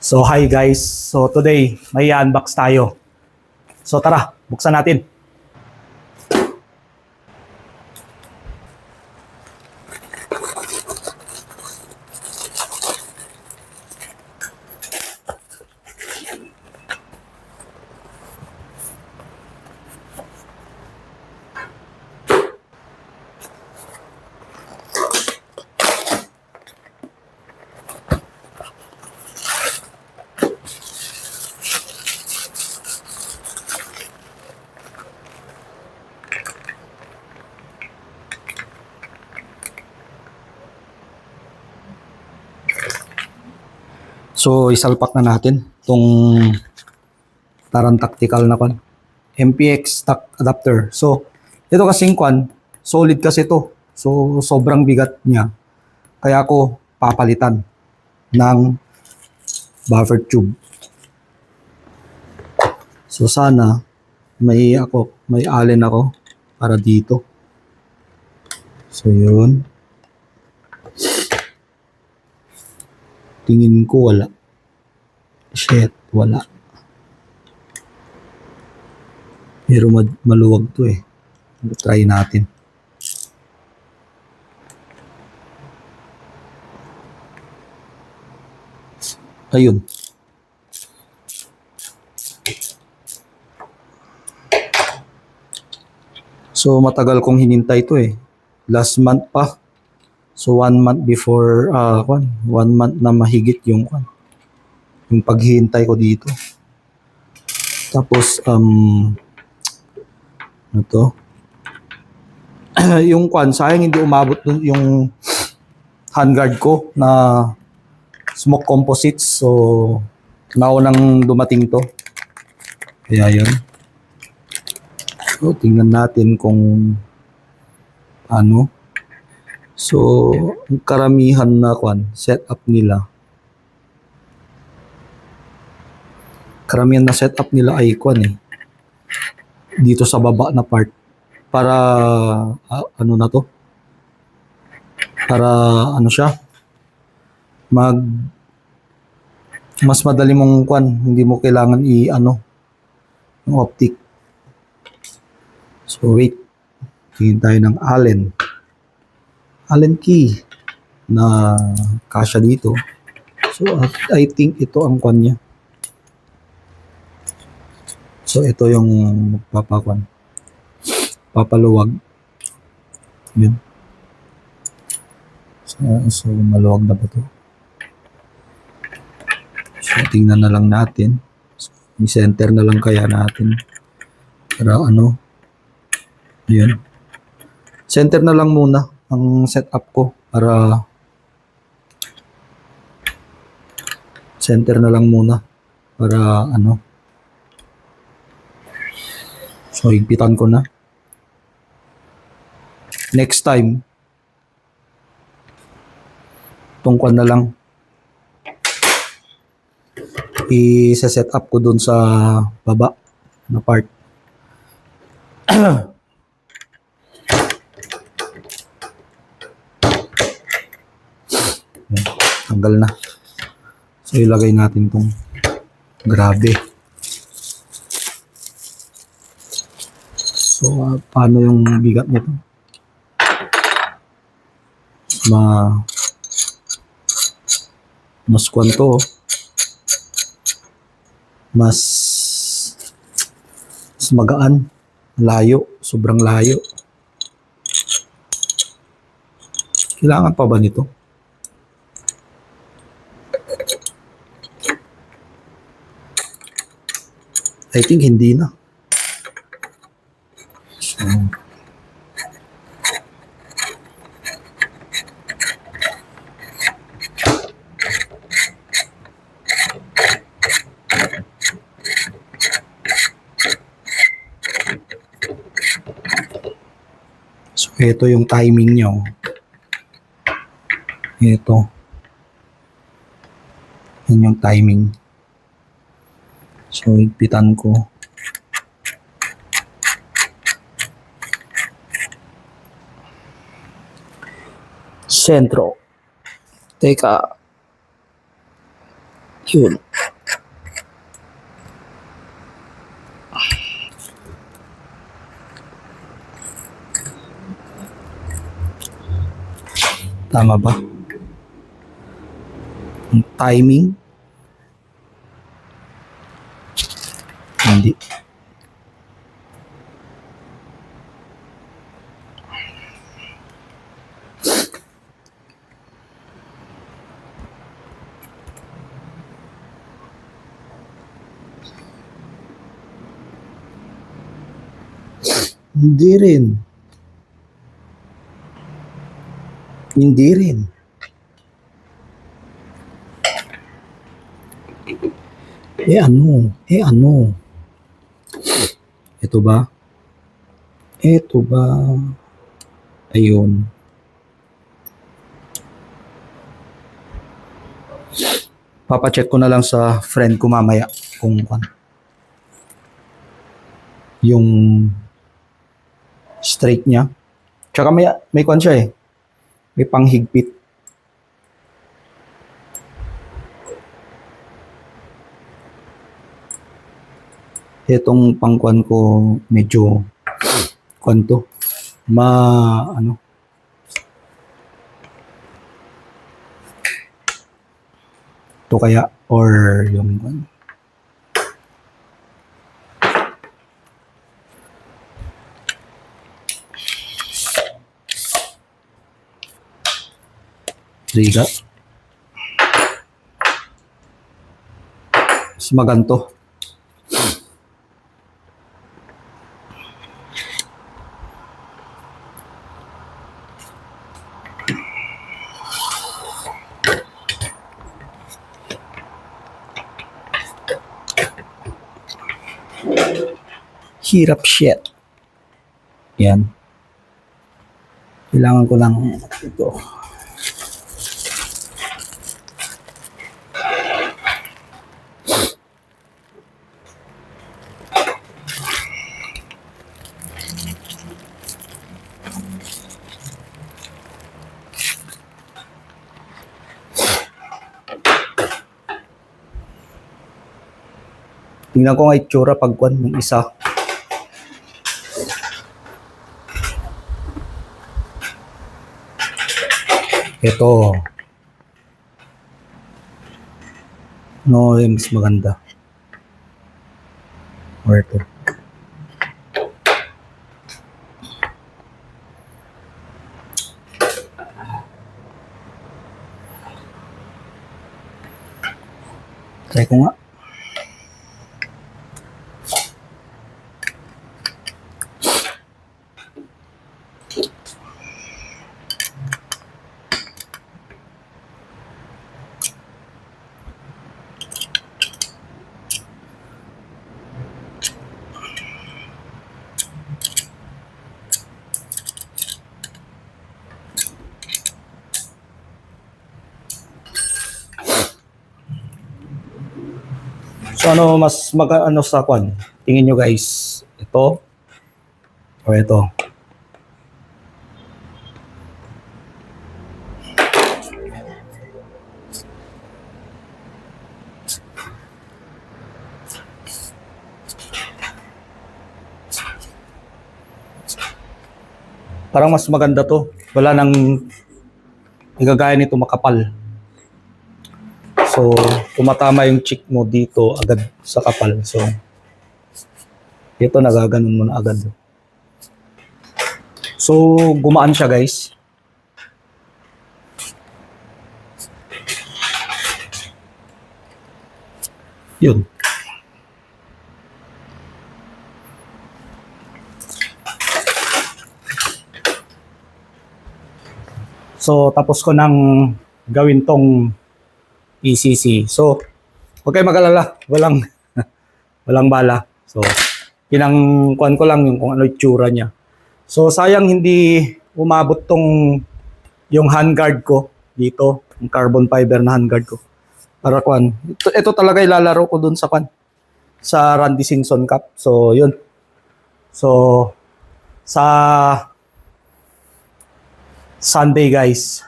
So hi guys, so today may unbox tayo. So tara, buksan natin. So isalpak na natin tong Taran Tactical na kwan. MPX stock adapter. So ito kasing kwan, solid kasi to. So sobrang bigat niya. Kaya ako papalitan ng buffer tube. So sana may allen ako para dito. So yun. Tingin ko wala. Shit, wala. Pero maluwag to eh. Try natin. Ayun. So matagal kong hinintay to eh. Last month pa. So 1 month before 1 month na mahigit yung paghihintay ko dito. Tapos ano to? Yung sayang hindi umabot dun yung handguard ko na smoke composites. So naunang dumating to. Kaya yun. So tingnan natin kung ano. So ang karamihan na setup nila. Karamihan na setup nila ay dito sa baba na part para ano na to? Para ano siya? Mas madali mong hindi mo kailangan yung optic. So wait. Tingin tayo ng Allen key na kasya dito. So I think ito ang niya. So ito yung papaluwag. Yun. So maluwag na ba ito? So tingnan na lang natin. So, i-center na lang kaya natin. Para yun. Center na lang muna ang setup ko para center na lang muna para so higpitan ko na. Next time tungkol na lang i-set up ko dun sa baba na part. Tanggal na. So ilagay natin tong grabe. So paano yung bigat nito? Mas kwanto. Mas magaan. Layo. Sobrang layo. Kailangan pa ba nito? I think hindi na. So ito yung timing niya. Ito. Yan yung timing. So higpitan ko. Sentro. Teka. Yun. Tama ba? Ang timing? Hindi. Hindi rin. Hindi rin. Ano? Ano? Ito ba? Ito ba? Ayun. Papacheck ko na lang sa friend ko mamaya kung yung straight niya. Tsaka may kwan siya eh. May panghigpit. Itong pangkwan ko medyo kwan to. Ano? To kaya or yung Riga. Mas maganto. Hirap shit. Yan. Kailangan ko lang ito. Tingnan ko nga itsura pagkuhan ng isa. Ito. No, yung mas maganda. Or ito. Try ko nga. So ano mas ano sa kwan? Tingin nyo guys, ito or ito? Parang mas maganda to. Wala nang igagaya nito makapal. So, tumatama yung chick mo dito agad sa kapal. So, ito nagaganon mo na agad. So, gumaan siya guys. Yun. So, tapos ko nang gawin tong ECC. So, huwag kayo mag-alala. Walang bala. So, pinangkuhan ko lang yung kung ano itsura niya. So, sayang hindi umabot tong yung handguard ko dito. Yung carbon fiber na handguard ko. Para kuhan. Ito talaga ilalaro ko dun sa kuhan. Sa Randy Simpson Cup. So, yun. So, sa Sunday guys,